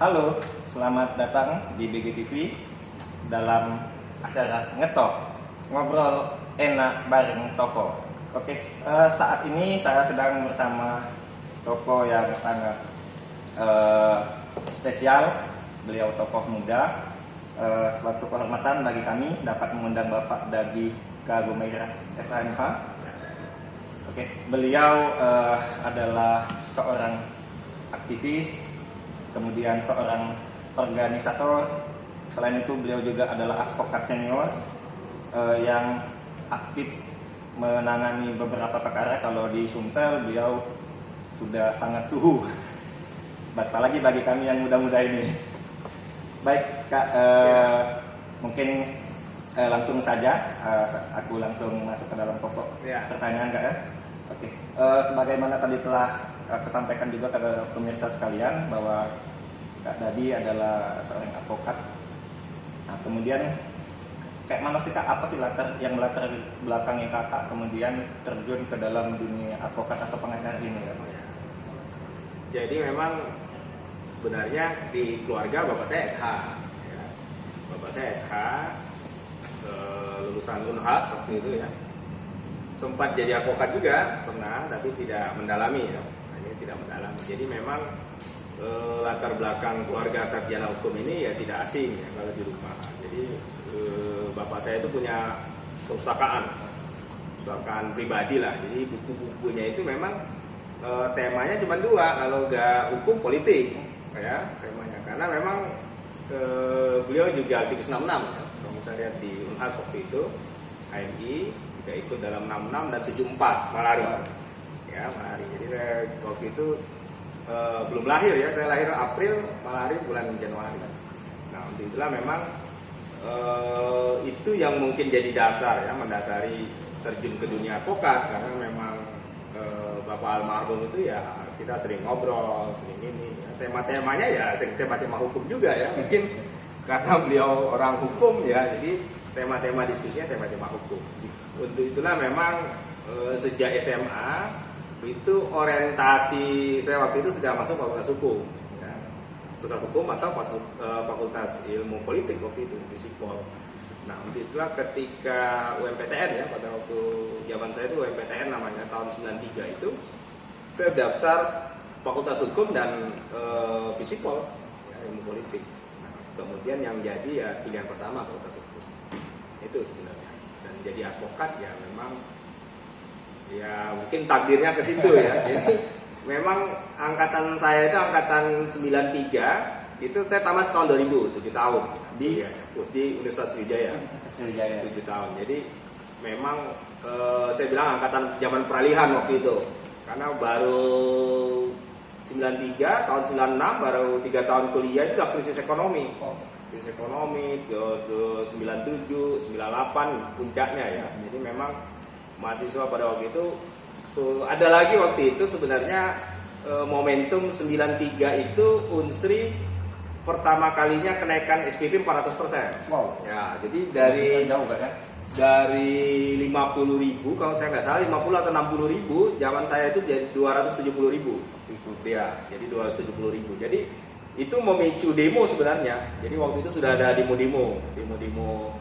Halo, selamat datang di BGTV dalam acara Ngetok, ngobrol enak bareng Toko. Saat ini saya sedang bersama Toko yang sangat spesial. Beliau tokoh muda. Suatu kehormatan bagi kami dapat mengundang Bapak Dabi Kagumaira SHMH. Beliau adalah seorang aktivis, kemudian seorang organisator. Selain itu beliau juga adalah advokat senior yang aktif menangani beberapa perkara. Kalau di Sumsel beliau sudah sangat suhu, apalagi bagi kami yang muda-muda ini. Baik Kak, mungkin langsung saja aku langsung masuk ke dalam pokok pertanyaan Kak ya. Sebagaimana tadi telah aku sampaikan juga ke pemirsa sekalian bahwa Kak Dadi adalah seorang advokat. Nah, kemudian kayak mana sih Kak, apa sih latar belakangnya Kakak kemudian terjun ke dalam dunia advokat atau pengacara ini Kak? Jadi memang sebenarnya di keluarga bapak saya SH. Bapak saya SH, lulusan Unhas waktu itu ya. Sempat jadi advokat juga pernah, tapi tidak mendalami ya. Tidak mendalami. Jadi memang latar belakang keluarga sarjana hukum ini ya tidak asing ya kalau di rumah. Jadi bapak saya itu punya perpustakaan pribadi lah. Jadi buku-bukunya itu memang temanya cuma dua, kalau nggak hukum politik ya temanya. Karena memang beliau juga aktivis 66 ya. Kalau misalnya lihat di Unhas waktu itu HMI juga ikut dalam 66 dan 74 Malari. Ya, Malari. Jadi saya waktu itu belum lahir ya, saya lahir April, Malari bulan Januari. Nah, untuk itulah memang itu yang mungkin jadi dasar ya, mendasari terjun ke dunia advokat. Karena memang Bapak almarhum itu ya kita sering ngobrol, sering ini ya, tema-temanya ya sering tema-tema hukum juga ya. Mungkin karena beliau orang hukum ya, jadi tema-tema diskusinya tema-tema hukum. Untuk itulah memang sejak SMA itu orientasi saya waktu itu sudah masuk fakultas hukum ya. Fakultas hukum atau fakultas ilmu politik waktu itu di Sipol. Nah, untuk itulah ketika UMPTN ya, pada waktu zaman saya itu UMPTN namanya tahun 93 itu saya daftar fakultas hukum dan Visipol ya, ilmu politik. Nah, kemudian yang jadi ya pilihan pertama fakultas hukum itu sebenarnya. Dan jadi advokat ya memang ya mungkin takdirnya ke situ ya. Jadi memang angkatan saya itu angkatan 93, itu saya tamat tahun 2000, 7 tahun di Universitas Sriwijaya. 7 tahun. Jadi memang saya bilang angkatan zaman peralihan waktu itu. Karena baru 93, tahun 96 baru 3 tahun kuliah itu udah krisis ekonomi. Krisis ekonomi 97, 98 puncaknya ya. Jadi memang mahasiswa pada waktu itu ada lagi waktu itu sebenarnya momentum 93 itu Unsri pertama kalinya kenaikan SPP 400%. Wow. Ya, jadi dari 50.000 kalau saya nggak salah 50 atau 60.000, zaman saya itu jadi 270.000. Ya, jadi 270.000. Jadi itu memicu demo sebenarnya. Jadi waktu itu sudah ada demo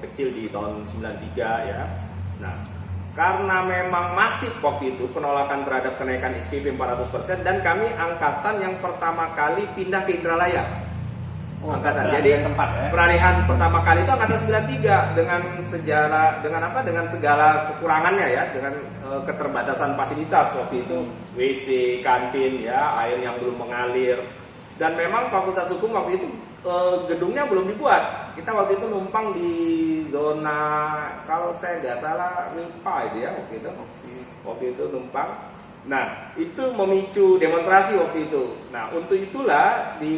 kecil di tahun 93 ya. Nah, karena memang masif waktu itu penolakan terhadap kenaikan SPP 400% dan kami angkatan yang pertama kali pindah ke Indralaya. Jadi peralihan pertama kali itu angkatan 93 dengan segala kekurangannya ya, dengan keterbatasan fasilitas waktu itu, WC, kantin ya, air yang belum mengalir. Dan memang Fakultas Hukum waktu itu gedungnya belum dibuat. Kita waktu itu numpang di zona, kalau saya nggak salah MIPA itu ya waktu itu numpang. Nah, itu memicu demonstrasi waktu itu. Nah, untuk itulah di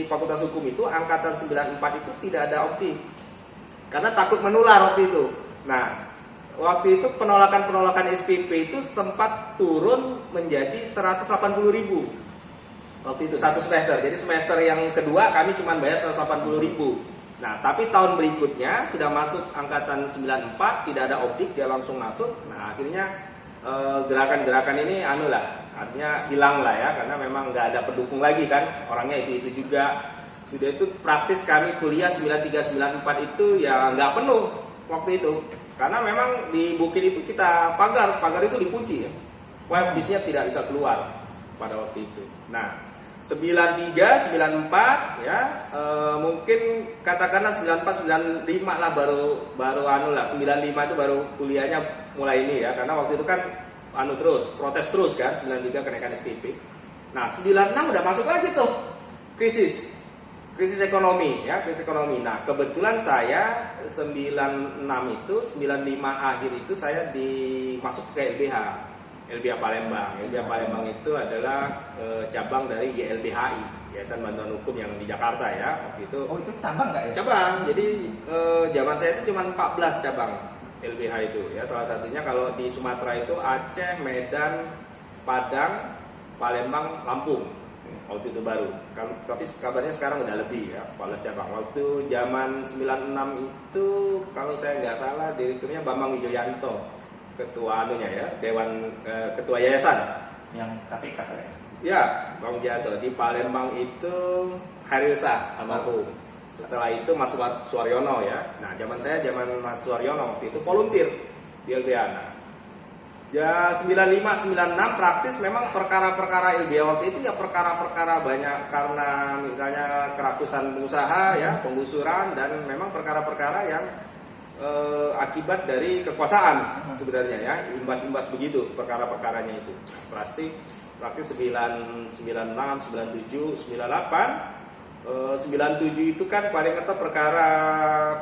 Fakultas Hukum itu angkatan 94 itu tidak ada opti karena takut menular waktu itu. Nah, waktu itu penolakan SPP itu sempat turun menjadi 180.000 waktu itu satu semester. Jadi semester yang kedua kami cuma bayar 180.000. Nah, tapi tahun berikutnya sudah masuk angkatan 94, tidak ada optik, dia langsung masuk. Nah, akhirnya gerakan-gerakan ini artinya hilang lah ya, karena memang nggak ada pendukung lagi kan, orangnya itu juga. Sudah itu praktis kami kuliah 93-94 itu ya nggak penuh waktu itu. Karena memang di bukit itu kita pagar itu dikunci ya. Supaya bisnya tidak bisa keluar pada waktu itu. Nah, 93, 94 ya mungkin katakanlah 94, 95 lah baru anu lah 95 itu baru kuliahnya mulai ini ya. Karena waktu itu kan anu terus, protes terus kan 93 kenaikan SPP. Nah, 96 udah masuk lagi tuh krisis ekonomi ya, krisis ekonomi. Nah, kebetulan saya 96 itu 95 akhir itu saya masuk ke LBH Palembang. LBH Palembang itu adalah cabang dari YLBHI, Yayasan Bantuan Hukum yang di Jakarta ya. Waktu itu. Oh, itu cabang nggak ya? Cabang. Jadi zaman saya itu cuma 14 cabang LBH itu ya. Salah satunya kalau di Sumatera itu Aceh, Medan, Padang, Palembang, Lampung. Waktu itu baru, tapi kabarnya sekarang udah lebih ya, 14 cabang. Waktu zaman 96 itu kalau saya nggak salah direkturnya Bambang Wijoyanto, ketua anunya ya, ketua yayasan. Yang KPK ya? Ya, Bang Wijoyanto. Di Palembang itu Harilsa almarhum. Setelah itu Mas Suwaryono ya. Nah, zaman Mas Suwaryono waktu itu volunteer di LBH. Nah, ya 95, 96 praktis memang perkara-perkara LBH waktu itu ya perkara-perkara banyak karena misalnya kerakusan pengusaha ya, penggusuran dan memang perkara-perkara yang akibat dari kekuasaan sebenarnya ya, imbas-imbas begitu perkara-perkaranya itu. Praktis 96, 97, 98 97 itu kan paling ketep perkara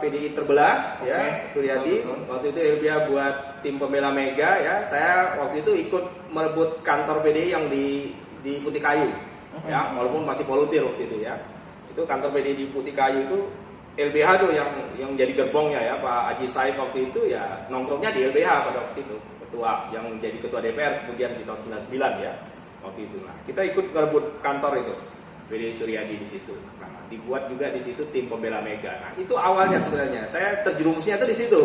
PDI terbelah ya, Suryadi. Waktu itu LBH buat tim pembela Mega ya. Saya waktu itu ikut merebut kantor PDI yang di Putih Kayu ya, walaupun masih volunteer waktu itu ya. Itu kantor PDI di Putih Kayu itu LBH tuh yang jadi gerbongnya ya, Pak Haji Said waktu itu ya nongkrongnya di LBH pada waktu itu. Ketua yang jadi ketua DPR kemudian di tahun 99 ya. Waktu itu. Nah, kita ikut merebut kantor itu. PDI Suryadi di situ. Nah, dibuat juga di situ tim pembela Mega. Nah, itu awalnya sebenarnya. Saya terjerumusnya tuh di situ.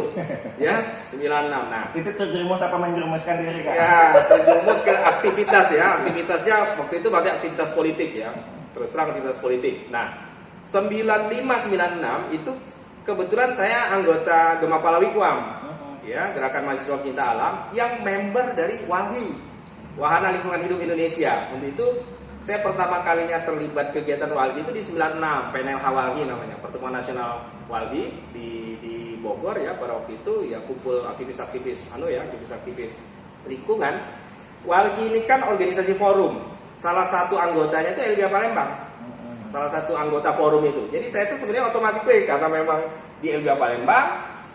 Ya, 96. Nah, itu terjerumus apa menjerumuskan diri, Kak? ya, terjerumus ke aktivitas ya. Aktivitasnya waktu itu berarti aktivitas politik ya. Terus terang aktivitas politik. Nah, 95 96 itu kebetulan saya anggota Gema Palawikwam. Ya, Gerakan Mahasiswa Cinta Alam yang member dari WALHI, Wahana Lingkungan Hidup Indonesia. Untuk itu saya pertama kalinya terlibat kegiatan WALHI itu di 96, PNLH WALHI namanya, Pertemuan Nasional WALHI di Bogor ya. Pada waktu itu ya kumpul aktivis-aktivis aktivis lingkungan. WALHI ini kan organisasi forum. Salah satu anggotanya itu LBH Palembang. Salah satu anggota forum itu. Jadi saya itu sebenarnya otomatis karena memang di LBH Palembang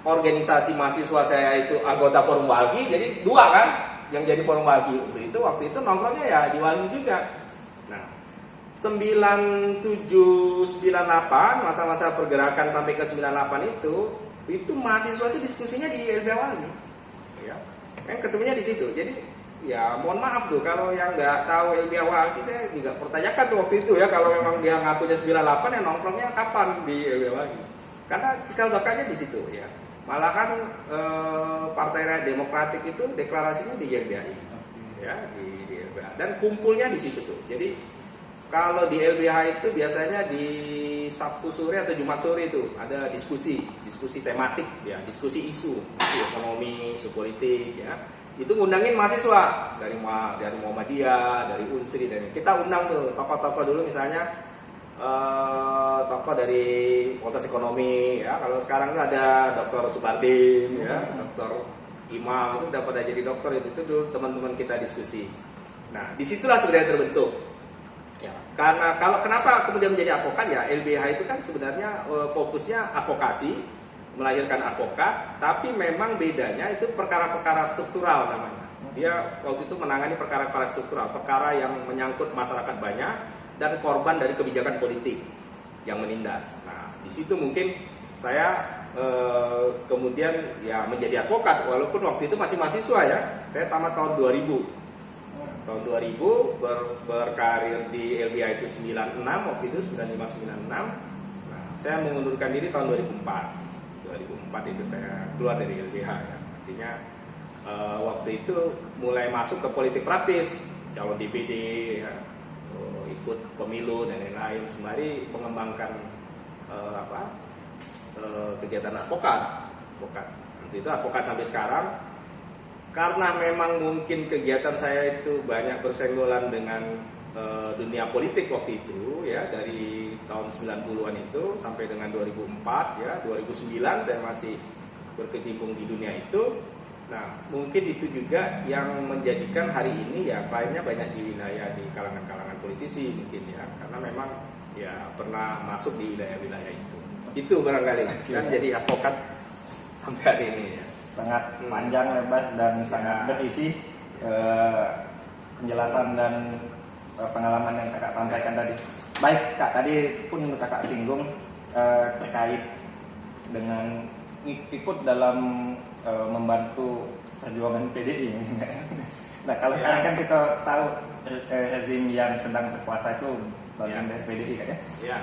organisasi mahasiswa saya itu anggota forum WALHI, jadi dua kan yang jadi forum WALHI. Untuk itu waktu itu nongkrongnya ya di WALHI juga. 97, 98 masa-masa pergerakan sampai ke 98 itu mahasiswa itu diskusinya di LBH WALHI ya. Kan ketemunya di situ. Jadi ya mohon maaf tuh kalau yang nggak tahu LBH WALHI, saya juga pertanyakan tuh waktu itu ya, kalau memang dia ngakunya 98 ya nongkrongnya kapan di LBH WALHI. Karena cikal bakalnya di situ ya. Malahan Partai Rakyat Demokratik itu deklarasinya di LBHI ya, di LBH, dan kumpulnya di situ tuh. Jadi kalau di LBH itu biasanya di Sabtu sore atau Jumat sore itu ada diskusi tematik ya, diskusi isu ekonomi, isu politik ya. Itu ngundangin mahasiswa dari Muhammadiyah, dari Unsri, dari kita undang tuh tokoh-tokoh dulu, misalnya tokoh dari Fakultas Ekonomi ya. Kalau sekarang ada Dr. Subardin ya, Dr. Imam itu udah pada jadi dokter, itu tuh teman-teman kita diskusi. Nah, disitulah sebenarnya terbentuk. Ya, karena kenapa kemudian menjadi advokat ya, LBH itu kan sebenarnya fokusnya advokasi, melahirkan advokat, tapi memang bedanya itu perkara-perkara struktural namanya. Dia waktu itu menangani perkara-perkara struktural, perkara yang menyangkut masyarakat banyak dan korban dari kebijakan politik yang menindas. Nah, di situ mungkin saya kemudian ya menjadi advokat, walaupun waktu itu masih mahasiswa ya. Saya tamat tahun 2000. Tahun 2000 berkarir di LBH itu 96, waktu itu 95-96. Nah, saya mengundurkan diri tahun 2004. 2004 itu saya keluar dari LBH ya. Artinya waktu itu mulai masuk ke politik praktis, calon DPD ya. ikut pemilu dan lain-lain sembari mengembangkan kegiatan advokat. Nanti itu advokat sampai sekarang karena memang mungkin kegiatan saya itu banyak bersenggolan dengan dunia politik waktu itu ya, dari tahun 90-an itu sampai dengan 2004 ya, 2009 saya masih berkecimpung di dunia itu. Nah, mungkin itu juga yang menjadikan hari ini ya kliennya banyak di wilayah di kalangan-kalangan politisi mungkin ya, karena memang ya pernah masuk di wilayah-wilayah itu. Itu barangkali kan jadi advokat sampai hari ini ya. Sangat panjang, lebar, dan sangat berisi penjelasan dan pengalaman yang kakak sampaikan tadi. Baik kak, tadi pun kakak singgung terkait dengan ikut dalam membantu perjuangan PDI. Nah kalau sekarang kan kita tahu rezim yang sedang berkuasa itu bagian dari PDI kan ya.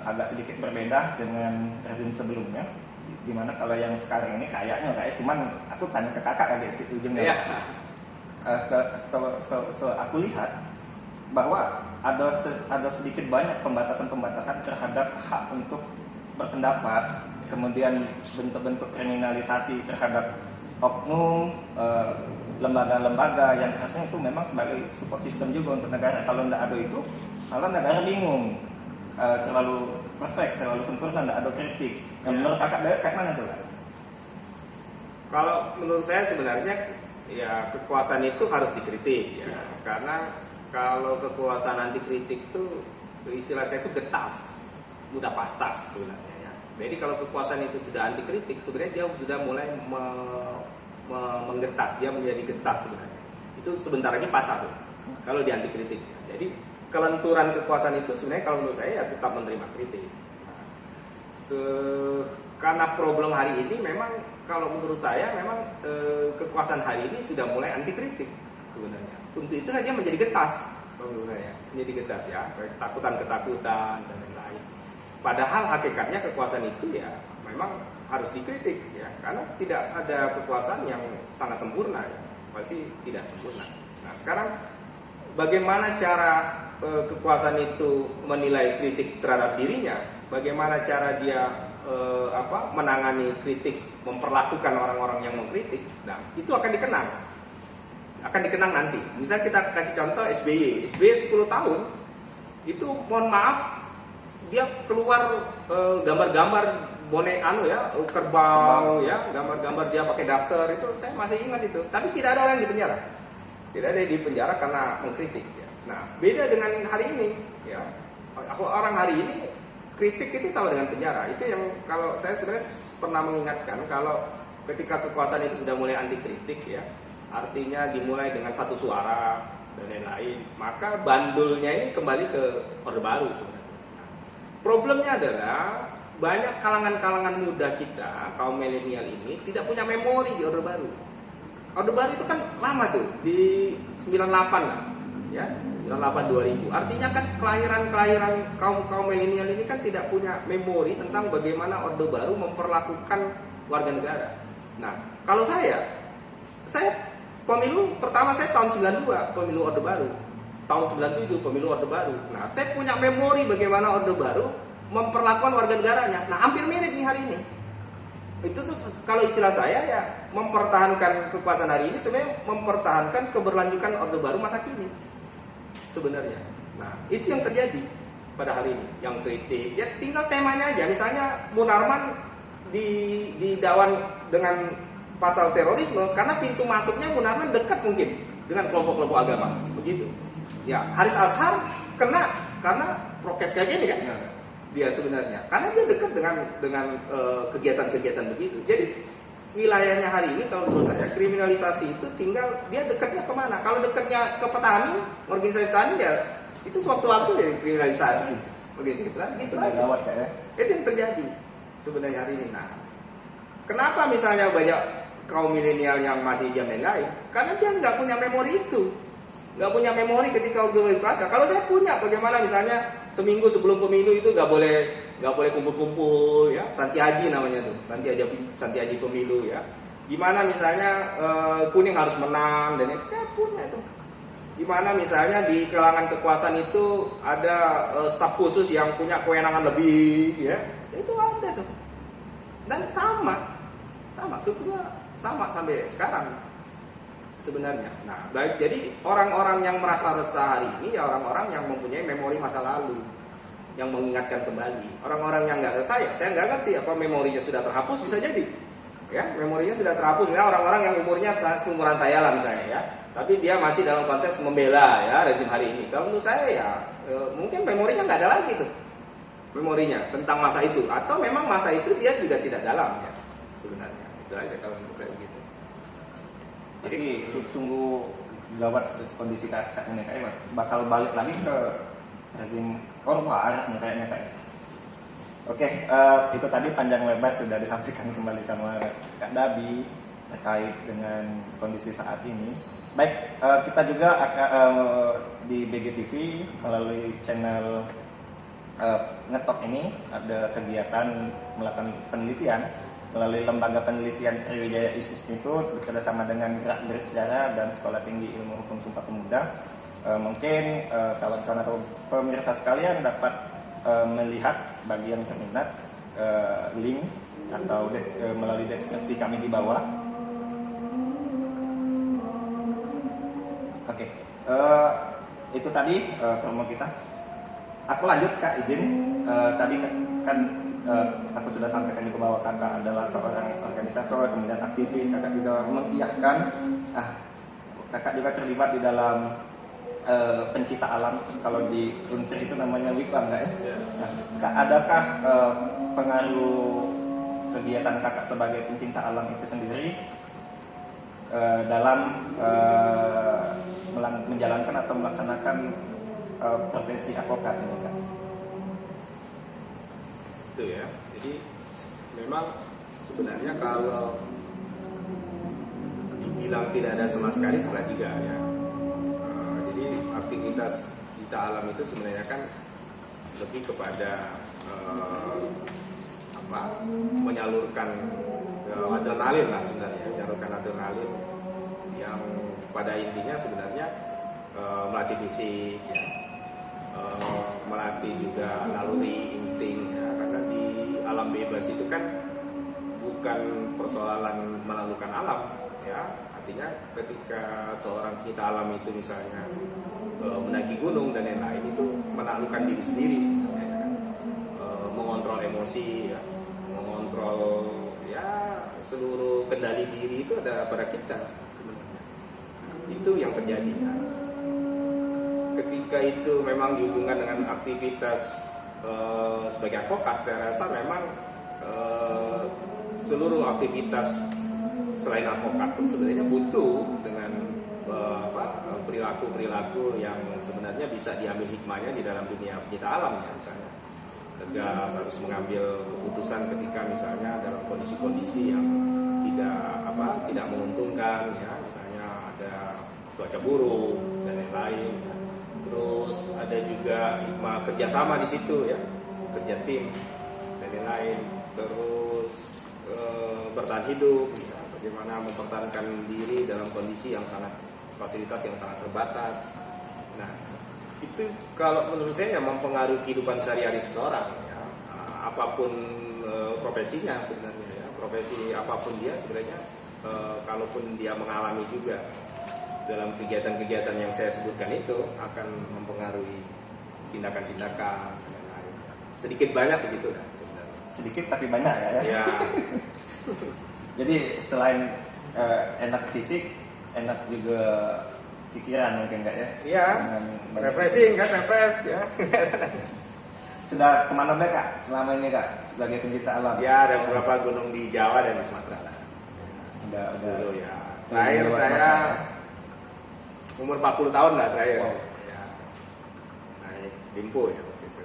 Agak sedikit berbeda dengan rezim sebelumnya. Dimana kalau yang sekarang ini kayaknya cuman aku tanya ke kakak agak si ujungnya. Aku lihat bahwa ada sedikit banyak pembatasan terhadap hak untuk berpendapat, kemudian bentuk-bentuk kriminalisasi terhadap oknum, lembaga-lembaga yang harusnya itu memang sebagai support system juga untuk negara. Kalau tidak ada itu, malah negara bingung, terlalu perfect, terlalu sempurna, tidak ada kritik. Menurut kakak kayak mana tuh? Kalau menurut saya sebenarnya ya kekuasaan itu harus dikritik ya, karena kalau kekuasaan anti kritik itu istilah saya itu getas, mudah patah sebenarnya ya. Jadi kalau kekuasaan itu sudah anti kritik, sebenarnya dia sudah mulai menggetas, dia menjadi getas sebenarnya. Itu sebentar lagi patah tuh kalau di anti kritik. Jadi kelenturan kekuasaan itu sebenarnya kalau menurut saya ya tetap menerima kritik. Karena problem hari ini memang kalau menurut saya memang kekuasaan hari ini sudah mulai anti kritik sebenarnya. Untuk itulah dia menjadi getas, menurut saya menjadi getas ya, ketakutan dan lain-lain. Padahal hakikatnya kekuasaan itu ya memang harus dikritik ya, karena tidak ada kekuasaan yang sangat sempurna ya, pasti tidak sempurna. Nah sekarang bagaimana cara kekuasaan itu menilai kritik terhadap dirinya? Bagaimana cara dia menangani kritik, memperlakukan orang-orang yang mengkritik? Nah, itu akan dikenang nanti. Misalnya kita kasih contoh SBY 10 tahun itu mohon maaf dia keluar gambar-gambar bonek kerbau ya, gambar-gambar dia pakai daster itu saya masih ingat itu. Tapi tidak ada orang di penjara. Tidak ada di penjara karena mengkritik ya. Nah, beda dengan hari ini ya. Orang hari ini kritik itu sama dengan penjara. Itu yang kalau saya sebenarnya pernah mengingatkan kalau ketika kekuasaan itu sudah mulai anti kritik ya, artinya dimulai dengan satu suara dan lain-lain, maka bandulnya ini kembali ke Orde Baru sebenarnya. Nah, problemnya adalah banyak kalangan-kalangan muda kita, kaum milenial ini tidak punya memori di Orde Baru. Orde Baru itu kan lama tuh, di 98 lah ya. 98-2000. Artinya kan kelahiran kaum milenial ini kan tidak punya memori tentang bagaimana Orde Baru memperlakukan warga negara. Nah, kalau saya pemilu pertama saya tahun 92 pemilu Orde Baru. Tahun 97 pemilu Orde Baru. Nah, saya punya memori bagaimana Orde Baru memperlakukan warga negaranya. Nah, hampir mirip nih hari ini. Itu tuh kalau istilah saya ya mempertahankan kekuasaan hari ini sebenarnya mempertahankan keberlanjutan Orde Baru masa kini. Sebenarnya. Nah, itu yang terjadi pada hari ini. Yang kritik, ya tinggal temanya aja. Misalnya Munarman didakwan dengan pasal terorisme karena pintu masuknya Munarman dekat mungkin dengan kelompok-kelompok agama, begitu. Ya, Haris Azhar kena karena prokes kayak gini kan. Dia sebenarnya karena dia dekat dengan kegiatan-kegiatan begitu. Jadi wilayahnya hari ini kalau menurut saya kriminalisasi itu tinggal dia dekatnya kemana. Kalau dekatnya ke petani, organisasi petani ya itu sewaktu-waktu jadi kriminalisasi. Organisasi petani gitu aja. Itu yang terjadi sebenarnya hari ini. Nah, kenapa misalnya banyak kaum milenial yang masih jam dan lain? Karena dia nggak punya memori itu. Nggak punya memori ketika udah berkuasa. Kalau saya punya, bagaimana misalnya seminggu sebelum pemilu itu nggak boleh kumpul-kumpul ya, Santi Haji namanya tuh, Santi Haji pemilu ya. Gimana misalnya kuning harus menang dan itu saya punya itu. Gimana misalnya di kalangan kekuasaan itu ada staf khusus yang punya kewenangan lebih, ya itu ada tuh. Dan sama sebetulnya sama sampai sekarang sebenarnya. Nah, baik, jadi orang-orang yang merasa resah hari ini ya orang-orang yang mempunyai memori masa lalu yang mengingatkan kembali. Orang-orang yang nggak resah ya saya nggak ngerti apa memorinya sudah terhapus, bisa jadi. Ya, memorinya sudah terhapus. Misalnya orang-orang yang umurnya umuran saya lah misalnya ya. Tapi dia masih dalam konteks membela ya rezim hari ini. Kalau menurut saya ya mungkin memorinya nggak ada lagi tuh memorinya tentang masa itu, atau memang masa itu dia juga tidak dalam ya sebenarnya. Itu aja kalau menurut saya begitu. Jadi sungguh gawat kondisi saat ini, kayak bakal balik lagi ke rezim Orba kayaknya kayak. Oke, itu tadi panjang lebar sudah disampaikan kembali sama Kak Dabi terkait dengan kondisi saat ini. Baik, kita juga di BGTV melalui channel Ngetok ini ada kegiatan melakukan penelitian melalui Lembaga Penelitian Sriwijaya ISIS itu bekerjasama dengan Gerak Sejarah dan Sekolah Tinggi Ilmu Hukum Sumpah Pemuda. Mungkin kawan-kawan atau pemirsa sekalian dapat melihat bagi yang berminat link atau melalui deskripsi kami di bawah. Oke, itu tadi promo kita. Aku lanjut Kak, izin. Tadi kan aku sudah sampaikan juga bahwa Kakak adalah seorang organisator, kemudian aktivis. Kakak juga mengiyakan, Kakak juga terlibat di dalam pencinta alam. Kalau di Unsur itu namanya Wikbang, Kak ya? Nah, Kak, adakah pengaruh kegiatan Kakak sebagai pencinta alam itu sendiri dalam menjalankan atau melaksanakan profesi advokat ini, Kak? Itu ya. Jadi memang sebenarnya kalau dibilang tidak ada sama sekali salah juga ya. Jadi aktivitas kita alam itu sebenarnya kan lebih kepada menyalurkan adrenalin lah sebenarnya, menyalurkan adrenalin yang pada intinya sebenarnya melatih fisik ya. Melatih juga naluri insting ya, karena di alam bebas itu kan bukan persoalan menaklukkan alam ya, artinya ketika seorang kita alam itu misalnya mendaki gunung dan lain-lain itu menaklukkan diri sendiri sebenarnya ya, mengontrol emosi ya, mengontrol ya seluruh kendali diri itu ada pada kita sebenarnya. Itu yang terjadi. Ketika itu memang dihubungkan dengan aktivitas sebagai advokat, saya rasa memang seluruh aktivitas selain advokat pun sebenarnya butuh dengan perilaku-perilaku yang sebenarnya bisa diambil hikmahnya di dalam dunia pencipta alam ya, misalnya tegas harus mengambil keputusan ketika misalnya dalam kondisi-kondisi yang tidak menguntungkan ya, misalnya ada cuaca buruk dan lain-lain ya. Terus ada juga hikmah kerjasama di situ ya, kerja tim dan lain-lain. Terus bertahan hidup, ya, bagaimana mempertahankan diri dalam kondisi yang sangat fasilitas yang sangat terbatas. Nah, itu kalau menurut saya yang mempengaruhi kehidupan sehari-hari seseorang ya, apapun profesinya sebenarnya ya, profesi apapun dia sebenarnya, kalaupun dia mengalami juga dalam kegiatan-kegiatan yang saya sebutkan itu akan mempengaruhi tindakan-tindakan dan lain. Sedikit banyak begitu kan sebenarnya. Sedikit tapi banyak ya. Ya. Jadi selain enak fisik, enak juga pikiran mungkin, Kak ya? Iya. Refreshing kan, refresh ya. Sudah kemana Kak selama ini, Kak, sebagai pencinta alam? Ya, ada beberapa gunung di Jawa dan di Sumatera lah. Udah. Dulu ya. Terakhir saya umur 40 tahun lah terakhir. Wow. Ya. Naik Dimpo ya waktu itu.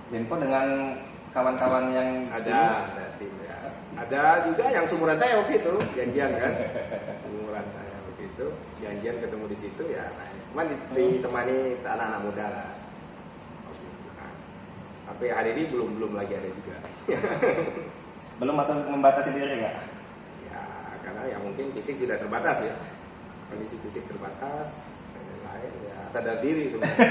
Dimpo dengan kawan-kawan yang ada tim ya. Ada juga yang seumuran saya waktu itu, janjian kan. Seumuran saya waktu itu, janjian ketemu di situ ya. Cuman ditemani anak-anak muda lah. Sampai hari ini belum lagi ada juga. belum atau membatasi diri, Kak? Ya, karena ya mungkin fisik sudah terbatas ya. kondisi fisik terbatas dan lain-lain, ya sadar diri sebenarnya.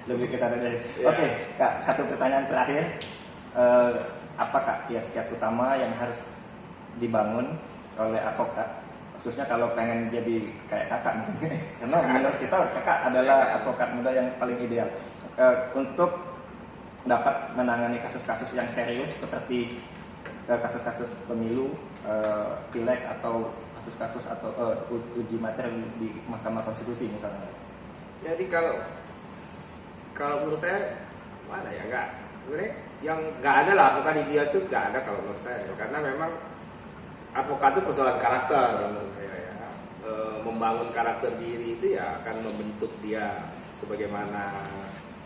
Lebih ke sana deh. Ya. Oke, Kak, satu pertanyaan terakhir. Apa Kak kiat-kiat utama yang harus dibangun oleh advokat, khususnya kalau pengen jadi kayak Kakak mungkin? Karena menurut kita Kakak adalah advokat muda yang paling ideal untuk dapat menangani kasus-kasus yang serius seperti kasus-kasus pemilu, pileg atau kasus-kasus atau uji materi di Mahkamah Konstitusi misalnya. Jadi kalau menurut saya mana ya, nggak sebenarnya yang nggak ada lah advokat ideal itu nggak ada kalau menurut saya, karena memang advokat itu persoalan karakter menurut saya ya. Membangun karakter diri itu ya akan membentuk dia sebagaimana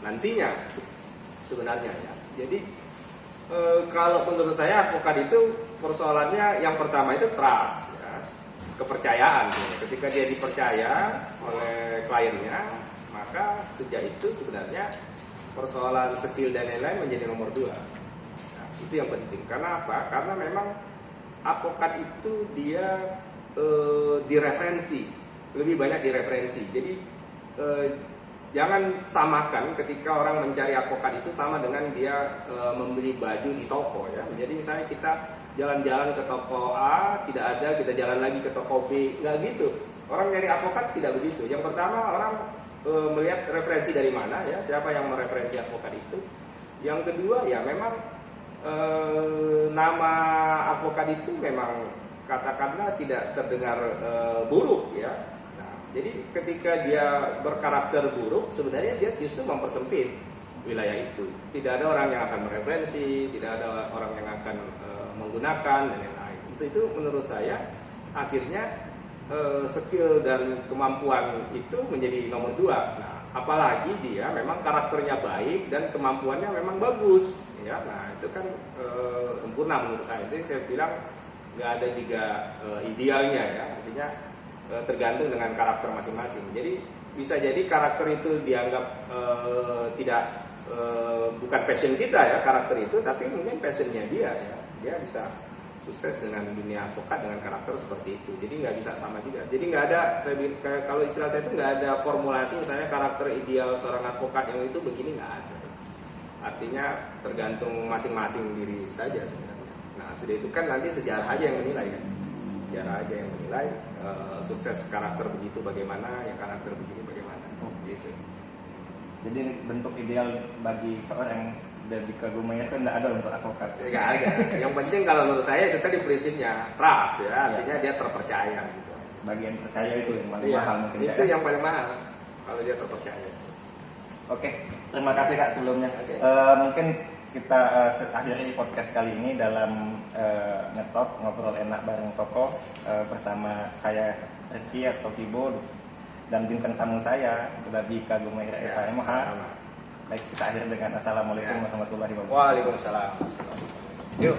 nantinya sebenarnya ya. Jadi kalau menurut saya advokat itu persoalannya yang pertama itu trust ya, kepercayaan. Ketika dia dipercaya oleh kliennya, maka sejak itu sebenarnya persoalan skill dan lain-lain menjadi nomor 2. Nah, itu yang penting. Karena apa? Karena memang advokat itu dia direferensi, lebih banyak direferensi. Jadi jangan samakan ketika orang mencari advokat itu sama dengan dia membeli baju di toko ya. Jadi misalnya kita jalan-jalan ke toko A tidak ada, kita jalan lagi ke toko B, nggak gitu. Orang nyari advokat tidak begitu. Yang pertama orang melihat referensi dari mana ya, siapa yang mereferensi advokat itu. Yang kedua ya memang nama advokat itu memang katakanlah tidak terdengar buruk ya. Nah, jadi ketika dia berkarakter buruk sebenarnya dia justru mempersempit wilayah itu. Tidak ada orang yang akan mereferensi, tidak ada orang yang akan menggunakan dan lain-lain. Itu menurut saya akhirnya skill dan kemampuan itu menjadi nomor 2. Nah, apalagi dia memang karakternya baik dan kemampuannya memang bagus ya. Nah, itu kan sempurna menurut saya. Jadi saya bilang nggak ada juga idealnya ya, artinya tergantung dengan karakter masing-masing. Jadi bisa jadi karakter itu dianggap bukan passion kita ya karakter itu, tapi mungkin passionnya dia ya, dia bisa sukses dengan dunia advokat dengan karakter seperti itu. Jadi nggak bisa sama juga. Jadi nggak ada, kalau istilah saya itu nggak ada formulasi misalnya karakter ideal seorang advokat yang itu begini, nggak ada. Artinya tergantung masing-masing diri saja sebenarnya. Nah, sudah itu kan nanti sejarah aja yang menilai kan. Sejarah aja yang menilai sukses karakter begitu bagaimana, yang karakter begini bagaimana. Gitu. Jadi bentuk ideal bagi seorang dari kagumanya itu tidak ada untuk advokat. Nggak ada. Yang penting kalau menurut saya itu tadi prinsipnya trust ya, artinya dia terpercaya gitu. Bagian percaya itu yang paling mahal mungkin. Itu yang paling mahal kalau dia terpercaya. Oke, terima kasih Kak sebelumnya. Oke. Mungkin kita akhiri podcast kali ini dalam ngetalk ngobrol enak bareng Toko bersama saya Rizky atau Kibo dan bintang tamu saya Bika Gumaira SHMH. Baik, kita akhiri dengan assalamualaikum warahmatullahi wabarakatuh. Waalaikumsalam. Yuk.